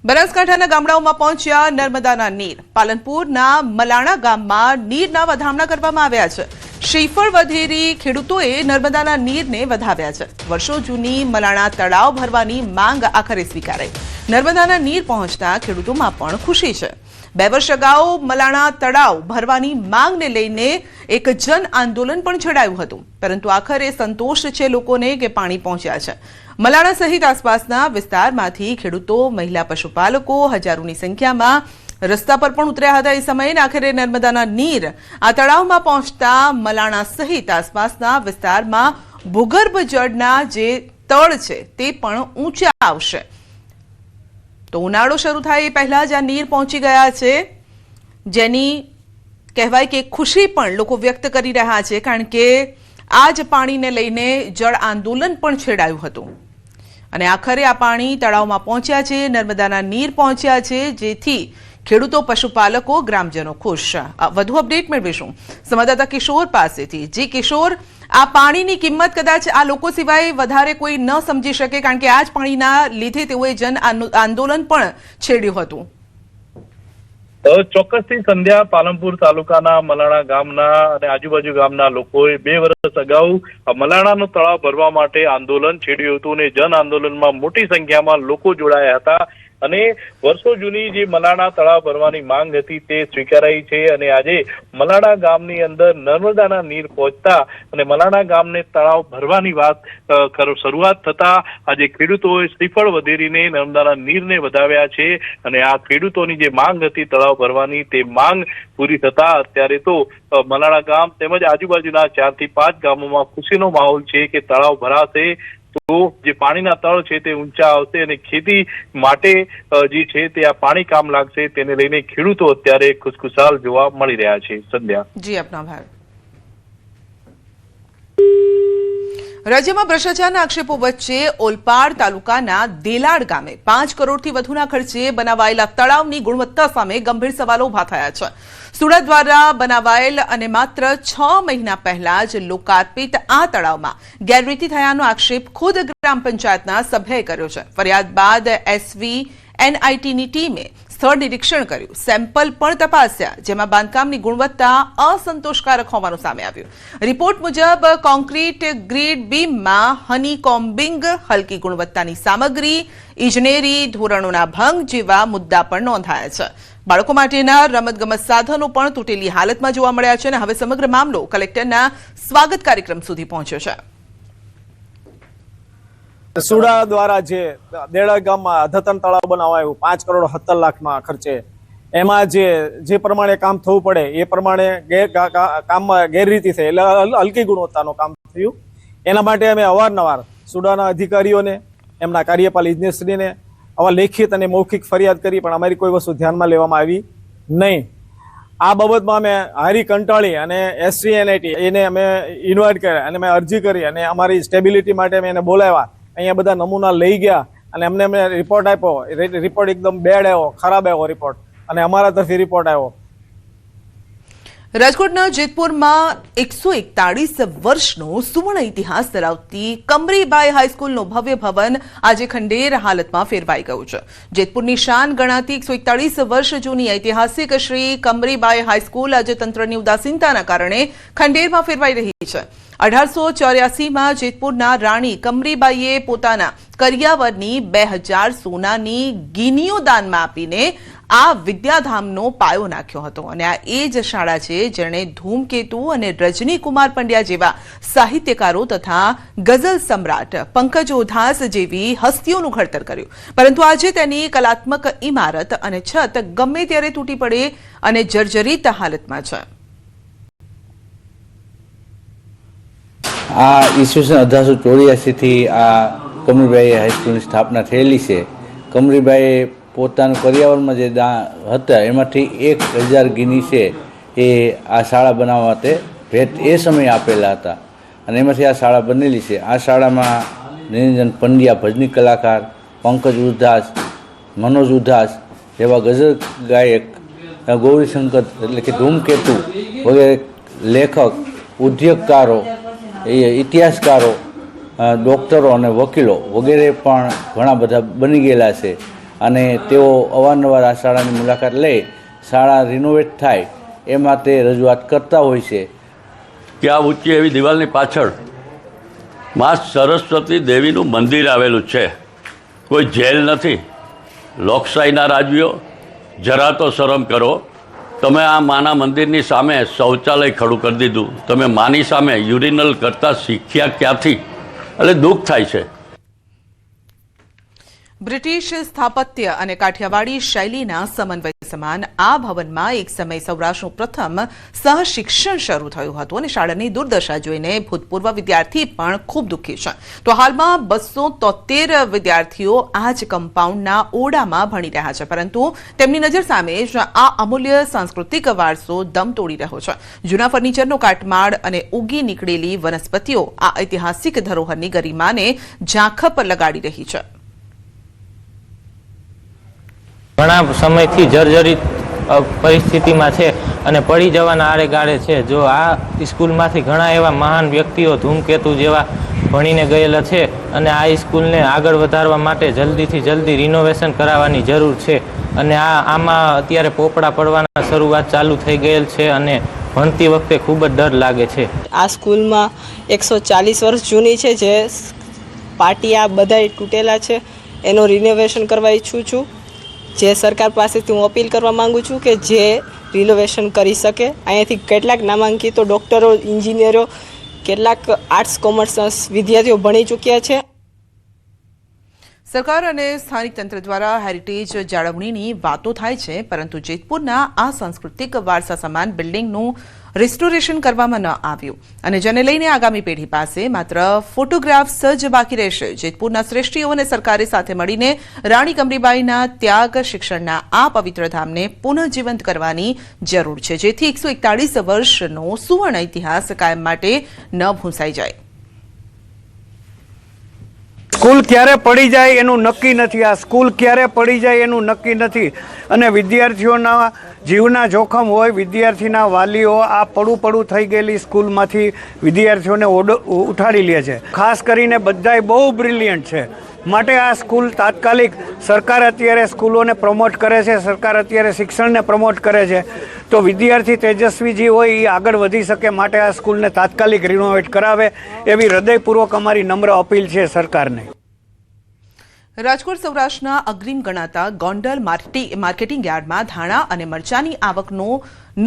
બનાસકાંઠાના ગામડાઓમાં પહોંચ્યા નર્મદાના નીર। પાલનપુરના મલાણા ગામમાં નીરના વધામણા કરવામાં આવ્યા છે। શ્રીફળ વધેરી ખેડૂતોએ નર્મદાના નીરને વધાવ્યા છે। વર્ષો જૂની મલાણા તળાવ ભરવાની માંગ આખરે સ્વીકારાઈ। નર્મદાના નીર પહોંચતા ખેડૂતોમાં પણ ખુશી છે। 2 વર્ષ અગાઉ મલાણા તળાવ ભરવાની માંગને લઈને એક જન આંદોલન પણ છેડાયું હતું, પરંતુ આખરે સંતોષ છે લોકોને કે પાણી પહોંચ્યા છે। મલાણા સહિત આસપાસના વિસ્તારમાંથી ખેડૂતો, મહિલા પશુપાલકો હજારોની સંખ્યામાં રસ્તા પર પણ ઉતર્યા હતા। એ સમયે આખરે નર્મદાના નીર આ તળાવમાં પહોંચતા મલાણા સહિત આસપાસના વિસ્તારમાં ભૂગર્ભ જળના જે તળ છે તે પણ ઊંચા આવશે। તો ઉનાળો શરૂ થાય એ પહેલા જ આ નીર પહોંચી ગયા છે, જેની કહેવાય કે ખુશી પણ લોકો વ્યક્ત કરી રહ્યા છે, કારણ કે આ જ પાણીને લઈને જળ આંદોલન પણ છેડાયું હતું અને આખરે આ પાણી તળાવમાં પહોંચ્યા છે, નર્મદાના નીર પહોંચ્યા છે, જેથી ખેડૂતો, પશુપાલકો, ગ્રામજનો ખુશ। વધુ અપડેટ મેળવીશું સંવાદદાતા કિશોર પાસેથી। જી કિશોર, આ પાણીની કિંમત કદાચ આ લોકો સિવાય વધારે કોઈ ન સમજી શકે, કારણ કે આ જ પાણીના લીધે તેઓએ જન આંદોલન પણ છેડ્યું હતું। ચોક્કસથી સંધ્યા, પાલનપુર તાલુકાના મલાણા ગામના અને આજુબાજુ ગામના લોકોએ 2 વર્ષ અગાઉ મલાણાનો તળાવ ભરવા માટે આંદોલન છેડ્યું હતું અને જન આંદોલનમાં મોટી સંખ્યામાં લોકો જોડાયા હતા અને વર્ષો જૂની જે મલાણા તળાવ ભરવાની માંગ હતી તે સ્વીકારાઈ છે અને આજે મલાણા ગામની અંદર નર્મદાના નીર પહોંચતા અને મલાણા ગામને તળાવ ભરવાની વાત શરૂઆત થતા આજે ખેડૂતોએ શ્રીફળ વધેરીને નર્મદાના નીરને વધાવ્યા છે અને આ ખેડૂતોની જે માંગ હતી તળાવ ભરવાની તે માંગ પૂરી થતા અત્યારે તો મલાણા ગામ તેમજ આજુબાજુના 4 થી 5 ગામોમાં ખુશીનો માહોલ છે કે તળાવ ભરાશે તો જે પાણીના તળ છે તે ઊંચા આવશે અને ખેતી માટે જે છે તે આ પાણી કામ લાગશે, તેને લઈને ખેડૂતો અત્યારે ખુશખુશાલ જોવા મળી રહ્યા છે। સંધ્યા જી, આપનો આભાર। રાજ્યમાં ભ્રષ્ટાચારના આક્ષેપો વચ્ચે ઓલપાડ તાલુકાના દેલાડ ગામે 5 કરોડથી વધુના ખર્ચે બનાવાયેલા તળાવની ગુણવત્તા સામે ગંભીર સવાલો ઉભા થયા છે। સુડા દ્વારા બનાવાયેલ અને માત્ર 6 મહિના પહેલા જ લોકાર્પિત આ તળાવમાં ગેરરીતિ થયાનો આક્ષેપ ખુદ ગ્રામ પંચાયતના સભ્યએ કર્યો છે। ફરિયાદ બાદ SVNITની ટીમે સ્થળ નિરીક્ષણ કર્યું, સેમ્પલ પણ તપાસ્યા, જેમાં બાંધકામની ગુણવત્તા અસંતોષકારક હોવાનું સામે આવ્યું। રિપોર્ટ મુજબ કોન્ક્રીટ ગ્રીડ બીમમાં હની કોમ્બિંગ, હલકી ગુણવત્તાની સામગ્રી, ઇજનેરી ધોરણોના ભંગ જેવા મુદ્દા પણ નોંધાયા છે। બાળકો માટેના રમતગમત સાધનો પણ તૂટેલી હાલતમાં જોવા મળ્યા છે અને હવે સમગ્ર મામલો કલેક્ટરના સ્વાગત કાર્યક્રમ સુધી પહોંચ્યો છે। સુડા દ્વારા જે દેડા ગામમાં અદ્યતન તળાવ બનાવાયું 5 કરોડ 70 લાખમાં ખર્ચે, એમાં જે પ્રમાણે કામ થવું પડે એ પ્રમાણે કામમાં ગેરરીતિ થઈ, એટલે હલકી ગુણવત્તાનું કામ થયું। એના માટે અમે અવારનવાર સુડાના અધિકારીઓને, એમના કાર્યપાલ ઇજનેરશ્રીને આવા લેખિત અને મૌખિક ફરિયાદ કરી, પણ અમારી કોઈ વસ્તુ ધ્યાનમાં લેવામાં આવી નહીં। આ બાબતમાં અમે હારી કંટાળી અને SVNIT એને અમે ઇન્વાઇટ કર્યા અને અમે અરજી કરી અને અમારી સ્ટેબિલિટી માટે અમે એને બોલાવ્યા। અહીંયા બધા નમૂના લઈ ગયા અને અમને રિપોર્ટ આપ્યો। રિપોર્ટ એકદમ બેડ આવ્યો, ખરાબ આવ્યો રિપોર્ટ, અને અમારા તરફથી રિપોર્ટ આવ્યો। રાજકોટના જેતપુરમાં 141 વર્ષનો સુવર્ણ ઇતિહાસ ધરાવતી કમરીબાઈ હાઈસ્કૂલનું ભવ્ય ભવન આજે ખંડેર હાલતમાં ફેરવાઈ ગયું છે। જેતપુરની શાન ગણાતી 141 વર્ષ જૂની ઐતિહાસિક શ્રી કમરીબાઈ હાઈસ્કૂલ આજે તંત્રની ઉદાસીનતાના કારણે ખંડેરમાં ફેરવાઈ રહી છે। 1884માં જેતપુરના રાણી કમરીબાઈએ પોતાના કરિયાવરની 2000 સોનાની ગીનીઓ દાનમાં આપીને આ વિદ્યાધામનો પાયો નાખ્યો હતો અને આ એ જ શાળા છે જેણે ધૂમકેતુ અને રજની કુમાર પંડ્યા જેવા સાહિત્યકારો તથા ગઝલ સમ્રાટ પંકજ ઓધાસ જેવી હસ્તીઓનું ઘડતર કર્યું, પરંતુ આજે તેની કલાત્મક ઇમારત અને છત ગમે ત્યારે તૂટી પડે અને જર્જરિત હાલતમાં છે। આ ઈસવીસન 1884થી આ કમરીબાઈ હાઈસ્કૂલની સ્થાપના થયેલી છે। કમરીબાઈએ પોતાનું કરિયાવરમાં જે હતા એમાંથી 1000 ગીની છે એ આ શાળા બનાવવા માટે ભેટ એ સમયે આપેલા હતા અને એમાંથી આ શાળા બનેલી છે। આ શાળામાં નિરંજન પંડ્યા ભજની કલાકાર, પંકજ ઉધાસ, મનોજ ઉધાસ જેવા ગઝલ ગાયક, ગૌરીશંકર એટલે કે ધૂમકેતુ વગેરે લેખક, ઉદ્યોગકારો, ઇતિહાસકારો, ડૉક્ટરો અને વકીલો વગેરે પણ ઘણા બધા બની ગયેલા છે અને તેઓ અવારનવાર આ શાળાની મુલાકાત લઈ શાળા રિનોવેટ થાય એ માટે રજૂઆત કરતા હોય છે કે આ ઊંચી એવી દિવાલની પાછળ મા સરસ્વતી દેવીનું મંદિર આવેલું છે. કોઈ જેલ નથી. લોકશાહીના રાજવીઓ, જરા તો શરમ કરો. તમે આ માના મંદિરની સામે શૌચાલય ખડું કરી દીધું. તમે માની સામે યુરિનલ કરતાં શીખ્યા ક્યાંથી? એટલે દુઃખ થાય છે. બ્રિટિશ સ્થાપત્ય અને કાઠિયાવાડી શૈલીના સમન્વય સમાન આ ભવનમાં એક સમય સૌરાષ્ટ્રનું પ્રથમ સહશિક્ષણ શરૂ થયું હતું અને શાળાની દુર્દશા જોઈને ભૂતપૂર્વ વિદ્યાર્થી પણ ખૂબ દુઃખી છે. તો હાલમાં 273 વિદ્યાર્થીઓ આ જ કમ્પાઉન્ડના ઓરડામાં ભણી રહ્યા છે, પરંતુ તેમની નજર સામે જ આ અમૂલ્ય સાંસ્કૃતિક વારસો દમ તોડી રહ્યો છે. જૂના ફર્નિચરનો કાટમાળ અને ઉગી નીકળેલી વનસ્પતિઓ આ ઐતિહાસિક ધરોહરની ગરિમાને ઝાંખપ લગાડી રહી છે. ઘણા સમયથી જર્જરિત પરિસ્થિતિમાં છે અને પડી જવાના આરે ગાળે છે. જો આ સ્કૂલમાંથી ઘણા એવા મહાન વ્યક્તિઓ ધૂમકેતુ જેવા ભણીને ગયેલા છે અને આ સ્કૂલને આગળ વધારવા માટે જલ્દીથી જલ્દી રિનોવેશન કરાવવાની જરૂર છે. અને આમાં અત્યારે પોપડા પડવાના શરૂઆત ચાલુ થઈ ગયેલ છે અને ભણતી વખતે ખૂબ જ ડર લાગે છે. આ સ્કૂલમાં 140 વર્ષ જૂની છે, જે પાટિયા બધાય તૂટેલા છે, એનું રિનોવેશન કરવા ઈચ્છું છું. જે સરકાર પાસેથી હું અપીલ કરવા માંગુ છું કે જે રિનોવેશન કરી શકે. અહીંયાથી કેટલાક નામાંકિતો ડૉક્ટરો, એન્જિનિયરો, કેટલાક આર્ટ્સ કોમર્સના વિદ્યાર્થીઓ ભણી ચૂક્યા છે. સરકાર અને સ્થાનિક તંત્ર દ્વારા હેરિટેજ જાળવણીની વાતો થાય છે, પરંતુ જેતપુરના આ સાંસ્કૃતિક વારસા સમાન બિલ્ડિંગનું રિસ્ટોરેશન કરવામાં ન આવ્યું અને જેને લઈને આગામી પેઢી પાસે માત્ર ફોટોગ્રાફ્સ જ બાકી રહેશે. જેતપુરના શ્રેષ્ઠીઓ અને સરકારે સાથે મળીને રાણી કમરીબાઈના ત્યાગ શિક્ષણના આ પવિત્ર ધામને પુનઃજીવંત કરવાની જરૂર છે, જેથી 141 વર્ષનો સુવર્ણ ઇતિહાસ કાયમ માટે ન ભૂંસાઈ જાય. સ્કૂલ ક્યારે પડી જાય એનું નક્કી નથી. આ સ્કૂલ ક્યારે પડી જાય એનું નક્કી નથી અને વિદ્યાર્થીઓના જીવના જોખમ હોય. વિદ્યાર્થીના વાલીઓ આ પડું થઈ ગયેલી સ્કૂલમાંથી વિદ્યાર્થીઓને ઉઠાડી લે છે. ખાસ કરીને બધાય બહુ બ્રિલિયન્ટ છે, માટે આ સ્કૂલ તાત્કાલિક, સરકાર અત્યારે સ્કૂલોને પ્રમોટ કરે છે, સરકાર અત્યારે શિક્ષણને પ્રમોટ કરે છે, તો વિદ્યાર્થી તેજસ્વી જે હોય એ આગળ વધી શકે, માટે આ સ્કૂલને તાત્કાલિક રિનોવેટ કરાવે એવી હૃદયપૂર્વક અમારી નમ્ર અપીલ છે સરકારને. રાજકોટ સૌરાષ્ટ્રના અગ્રીમ ગણાતા ગોંડલ માર્કેટિંગ યાર્ડમાં ધાણા અને મરચાની આવકનો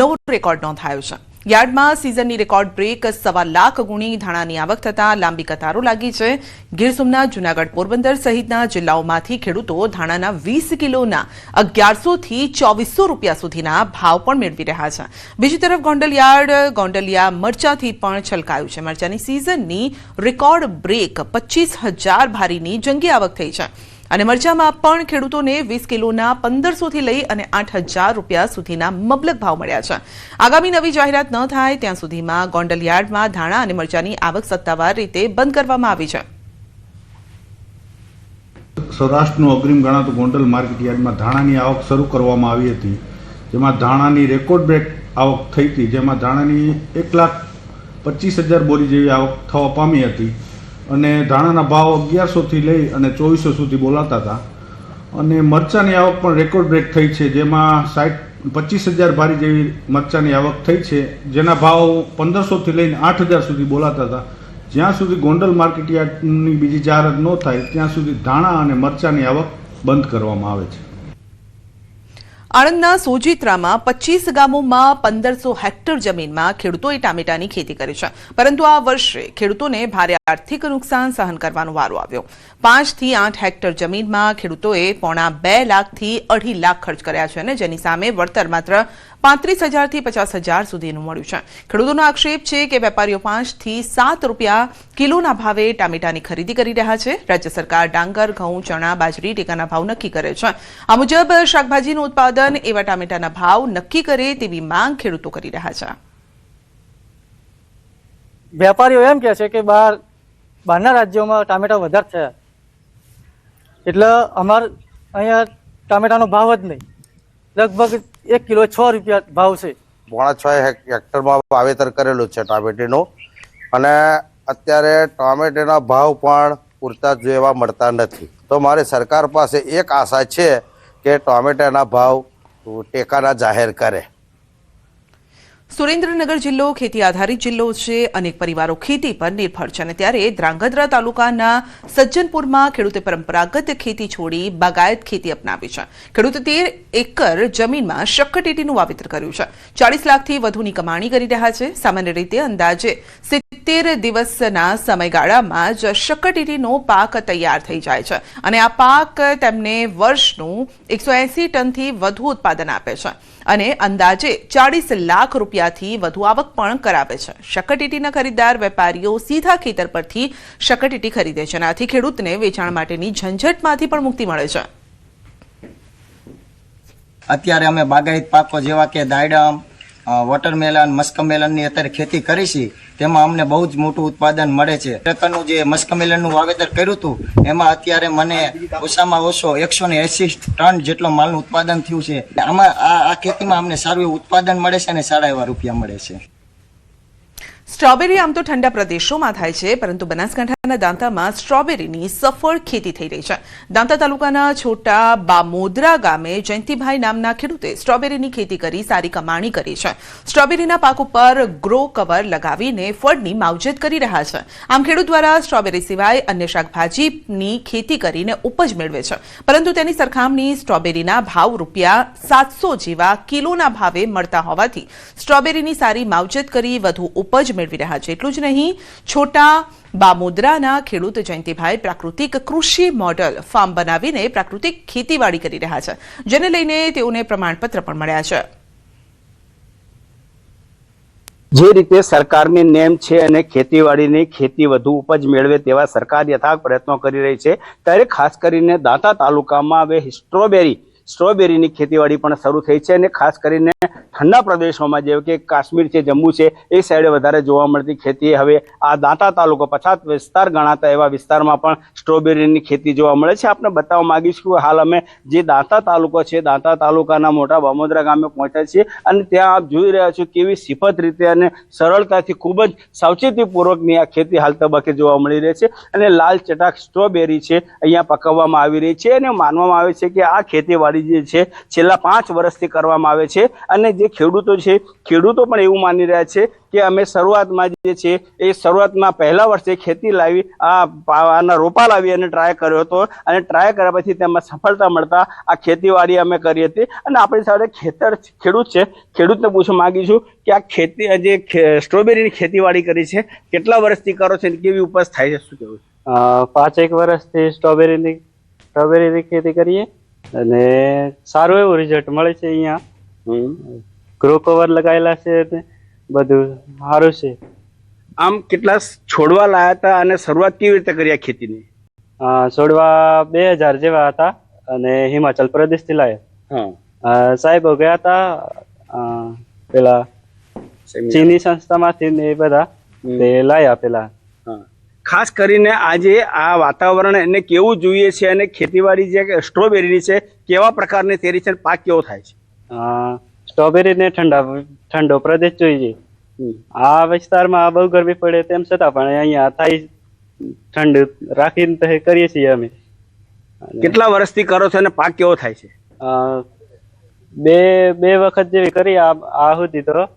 નવો રેકોર્ડ નોંધાયો છે. યાર્ડમાં સિઝનની રેકોર્ડ બ્રેક 1.25 લાખ ગુણી ધાણાની આવક થતાં લાંબી કતારો લાગી છે. ગીર સોમનાથ, જૂનાગઢ, પોરબંદર સહિતના જિલ્લાઓમાંથી ખેડૂતો ધાણાના 20 કિલોના 1100 થી 2400 રૂપિયા સુધીના ભાવ પણ મેળવી રહ્યા છે. બીજી તરફ ગોંડલ યાર્ડ ગોંડલિયા મરચાથી પણ છલકાયું છે. મરચાની સિઝનની રેકોર્ડ બ્રેક 25,000 ભારીની જંગી આવક થઈ છે અને મરચામાં પણ ખેડૂતોને 20 કિલોના 1500 થી લઈ અને 8,000 રૂપિયા સુધીના મબલક ભાવ મળ્યા છે. આગામી નવી જાહેરાત ન થાય ત્યાં સુધીમાં ગોંડલ યાર્ડમાં ધાણા અને મરચાની આવક સત્તાવાર રીતે બંધ કરવામાં આવી છે. સૌરાષ્ટ્રનું અગ્રીમ ગણાતું ગોંડલ માર્કેટ યાર્ડમાં ધાણાની આવક શરૂ કરવામાં આવી હતી, જેમાં ધાણાની રેકોર્ડ બ્રેક આવક થઈ હતી, જેમાં ધાણાની 1,25,000 બોરી જેવી આવક થવા પામી હતી અને ધાણાના ભાવ 1100 થી લઈ અને 2400 સુધી બોલાતા હતા. અને મરચાની આવક પણ રેકોર્ડ બ્રેક થઈ છે, જેમાં 25,000 ભારી જેવી મરચાની આવક થઈ છે, જેના ભાવ 1500 થી લઈને 8,000 સુધી બોલાતા હતા. જ્યાં સુધી ગોંડલ માર્કેટ યાર્ડની બીજી જાહેરાત ન થાય ત્યાં સુધી ધાણા અને મરચાની આવક બંધ કરવામાં આવે છે. આણંદના સોજિત્રામાં 25 ગામોમાં 1500 હેક્ટર જમીનમાં ખેડૂતોએ ટામેટાની ખેતી કરી છે, પરંતુ આ વર્ષે ખેડૂતોને ભારે આર્થિક નુકસાન સહન કરવાનો વારો આવ્યો. 5 થી 8 હેક્ટર જમીનમાં ખેડૂતોએ 2.5 લાખથી 2.5 લાખ ખર્ચ કર્યા છે અને જેની સામે વળતર માત્ર 35,000 થી 50,000 સુધીનું મળ્યું છે. ખેડૂતોનો આક્ષેપ છે કે વેપારીઓ 5 થી 7 રૂપિયા કિલોના ભાવે ટામેટાની ખરીદી કરી રહ્યા છે. રાજ્ય સરકાર ડાંગર, ઘઉં, ચણા, બાજરી ટેકાના ભાવ નક્કી કરે છે. આ મુજબ શાકભાજીનું ઉત્પાદન એવા ટામેટાના ભાવ નક્કી કરે તેવી માંગ ખેડૂતો કરી રહ્યા છે. વેપારીઓ એમ કહે છે કે બહારના રાજ્યોમાં ટામેટા વધારે થયા, એટલે અમારે અહીંયા ટામેટાનો ભાવ જ નહીં. લગભગ 1 કિલો 6 રૂપિયા ભાવ છે. 6.5 હેક્ટરમાં વાવેતર કરેલું છે ટામેટીનું અને અત્યારે ટામેટીના ભાવ પણ પૂરતા જેવા મળતા નથી. તો મારે સરકાર પાસે એક આશા છે કે ટોમેટાના ભાવ ટેકાના જાહેર કરે. સુરેન્દ્રનગર જિલ્લો ખેતી આધારિત જિલ્લો છે. અનેક પરિવારો ખેતી પર નિર્ભર છે અને ત્યારે ધ્રાંગધ્રા તાલુકાના સજ્જનપુરમાં ખેડૂતે પરંપરાગત ખેતી છોડી બાગાયત ખેતી અપનાવી છે. ખેડૂતે 13 એકર જમીનમાં શક્કરટેટીનું વાવેતર કર્યું છે. 40 લાખથી વધુની કમાણી કરી રહ્યા છે. સામાન્ય રીતે અંદાજે 70 દિવસના સમયગાળામાં જ શક્કરટેટીનો પાક તૈયાર થઈ જાય છે અને આ પાક તેમને વર્ષનું 180 ટનથી વધુ ઉત્પાદન આપે છે અને અંદાજે 40 લાખ રૂપિયાથી વધુ આવક પણ કરાવે છે. શક્કરટેટીના ખરીદદાર વેપારીઓ સીધા ખેતર પરથી શક્કરટેટી ખરીદે છે. આથી ખેડૂતને વેચાણ માટેની ઝંઝટમાંથી પણ મુક્તિ મળે છે. અત્યારે અમે બાગાયત પાકો જેવા કે દાડમ, વોટરમેલન, મસ્કમેલનની અત્યારે ખેતી કરી છે. તેમાં અમને બહુ જ મોટું ઉત્પાદન મળે છે. પ્રકારનું જે મસ્કમેલનનું વાવેતર કર્યું હતું એમાં અત્યારે મને ઓછામાં ઓછો 180 ટન જેટલો માલનું ઉત્પાદન થયું છે. આમાં આ ખેતીમાં અમને સારું એવું ઉત્પાદન મળે છે અને સારા એવા રૂપિયા મળે છે. સ્ટ્રોબેરી આમ તો ઠંડા પ્રદેશોમાં થાય છે, પરંતુ બનાસકાંઠાના દાંતામાં સ્ટ્રોબેરીની સફળ ખેતી થઈ રહી છે. દાંતા તાલુકાના છોટા બામોદરા ગામે જયંતિભાઈ નામના ખેડૂતે સ્ટ્રોબેરીની ખેતી કરી સારી કમાણી કરી છે. સ્ટ્રોબેરીના પાક ઉપર ગ્રો કવર લગાવીને ફળની માવજત કરી રહ્યા છે. આમ ખેડૂત દ્વારા સ્ટ્રોબેરી સિવાય અન્ય શાકભાજીની ખેતી કરીને ઉપજ મેળવે છે, પરંતુ તેની સરખામણી સ્ટ્રોબેરીના ભાવ ₹700 જેવા કિલોના ભાવે મળતા હોવાથી સ્ટ્રોબેરીની સારી માવજત કરી વધુ ઉપજ મેળવી રહ્યા છે. એટલું જ નહીં, છોટા બામોદરાના ખેડૂત જયંતિભાઈ પ્રાકૃતિક કૃષિ મોડલ ફાર્મ બનાવીને પ્રાકૃતિક ખેતીવાડી કરી રહ્યા છે, જેને લઈને તેઓને પ્રમાણપત્ર પણ મળ્યા છે. જે રીતે સરકારની નેમ છે અને ખેતીવાડીની ખેતી વધુ ઉપજ મેળવે તેવા સરકાર યથાર્થ પ્રયત્નો કરી રહી છે, ત્યારે ખાસ કરીને દાંતા તાલુકામાં હવે સ્ટ્રોબેરીની ખેતીવાડી પણ શરૂ થઈ છે અને ખાસ કરીને ઠંડા પ્રદેશોમાં જેવું કે કાશ્મીર છે, જમ્મુ છે, એ સાઈડે વધારે જોવા મળતી ખેતી હવે આ દાંતા તાલુકો પછાત વિસ્તાર ગણાતા એવા વિસ્તારમાં પણ સ્ટ્રોબેરીની ખેતી જોવા મળે છે. આપણે બતાવવા માંગીશું હાલ અમે જે દાંતા તાલુકો છે, દાંતા તાલુકાના મોટા બામોદરા ગામે પહોંચ્યા છીએ અને ત્યાં આપ જોઈ રહ્યા છો કેવી સિફત રીતે અને સરળતાથી ખૂબ જ સાવચેતીપૂર્વકની આ ખેતી હાલ તબક્કે જોવા મળી રહી છે અને લાલ ચટાક સ્ટ્રોબેરી છે અહીંયા પકવવામાં આવી રહી છે અને માનવામાં આવે છે કે આ ખેતીવાડી જે છે છેલ્લા 5 વર્ષથી કરવામાં આવે છે અને જે ખેડૂતો પણ એવું માની રહ્યા છે કે અમે શરૂઆતમાં જે છે એ શરૂઆતમાં પહેલા વર્ષે ખેતી લાવી આના રોપા લાવી અને ટ્રાય કર્યો હતો અને ટ્રાય કર્યા પછી તેમાં સફળતા મળતા આ ખેતીવાડી અમે કરી હતી. અને આપણી સાથે ખેડૂત છે, ખેડૂતને પૂછવા માંગીશું કે આ ખેતી જે સ્ટ્રોબેરીની ખેતીવાડી કરી છે કેટલા વર્ષથી કરો છો અને કેવી ઉપજ થાય છે, શું કહેવું? 5-1 વર્ષથી સ્ટ્રોબેરીની ખેતી કરીએ અને સારું એવું રિઝલ્ટ મળે છે. અહીંયા ગ્રો કવર લગાવેલા છે, બધું સારું છે. આમ કેટલા છોડવા લાયા હતા અને શરૂઆત કેવી રીતે કરી આ ખેતીની? છોડવા 2000 જેવા હતા અને હિમાચલ પ્રદેશથી લાયા. સાહેબો ગયા હતા પેલા ચીની સંસ્થામાંથી ને એ બધા તે લાયા પેલા. ખાસ કરીને આજે આ વાતાવરણ એને કેવું જોઈએ છે અને ખેતીવાડી જે સ્ટ્રોબેરીની છે કેવા પ્રકારની તેરી છે, પાક કેવો થાય છે? સ્ટ્રોબેરીને ઠંડો પ્રદેશ જોઈએ. આ વિસ્તારમાં બહુ ગરમી પડે તેમ છતાં પણ અહીંયા થાય ઠંડુ રાખીને કરીએ છીએ અમે. કેટલા વર્ષથી કરો છો અને પાક કેવો થાય છે? બે વખત જેવી કરી આ સુધી તો